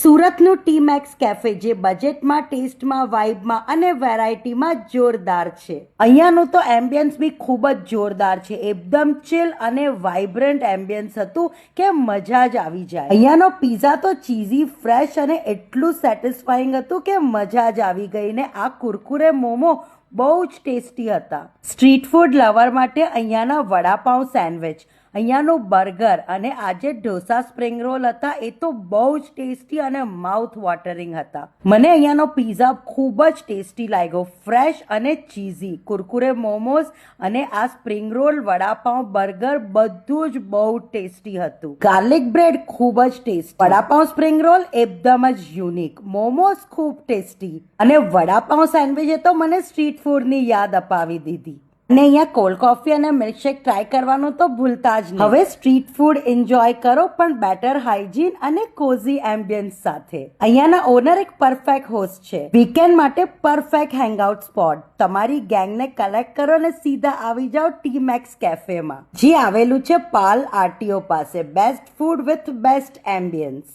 સુરતનું T max cafe જે બજેટમાં, ટેસ્ટમાં, વાઇબમાં અને વેરાયટીમાં જોરદાર છે. અહીંયાનું તો એમ્બિયન્સ બી ખૂબ જ જોરદાર છે. એકદમ ચિલ અને વાઇબ્રન્ટ એમ્બિયન્સ હતું કે મજા જ આવી જાય. અહીંયાનો પીઝા તો ચીઝી, ફ્રેશ અને એટલું સેટિસ્ફાઈંગ હતું કે મજા જ આવી ગઈ. ને આ કુરકુરે મોમો બહુ જ ટેસ્ટી હતા. સ્ટ્રીટ ફૂડ લવર માટે અહીંયાના વડાપાઉં સેન્ડવિચ, અહીંયાનું બર્ગર અને આજે ઢોસા સ્પ્રિંગ રોલ હતા એ તો બહુ જ ટેસ્ટી અને માઉથ વોટરિંગ હતા. મને અહીંયાનો પીઝા ખૂબ જ ટેસ્ટી લાગ્યો, ફ્રેશ અને ચીઝી. કુરકુરે મોમોઝ અને આ સ્પ્રિંગ રોલ, વડાપાઉં, બર્ગર બધું જ બહુ ટેસ્ટી હતું. ગાર્લિક બ્રેડ ખૂબ જ ટેસ્ટી, વડાપાઉં સ્પ્રિંગ રોલ એકદમ જ યુનિક, મોમોઝ ખૂબ ટેસ્ટી અને વડાપાઉં સેન્ડવિચે તો મને સ્ટ્રીટ ફૂડની યાદ અપાવી દીધી. અને અહીંયા કોલ્ડ કોફી અને મિલ્કશેક ટ્રાય કરવાનું તો ભૂલતા જ નહીં. હવે સ્ટ્રીટ ફૂડ એન્જોય કરો પણ બેટર હાઇજીન અને કોઝી એમ્બિયન્સ સાથે. અહીંયાના ઓનર એક પરફેક્ટ હોસ્ટ છે. વીકેન્ડ માટે પરફેક્ટ હેંગઆઉટ સ્પોટ. તમારી ગેંગને કલેક્ટ કરો અને સીધા આવી જાઓ ટી મેક્સ કેફેમાં, જે આવેલું છે પાલ આરટીઓ પાસે. Best food with best ambience.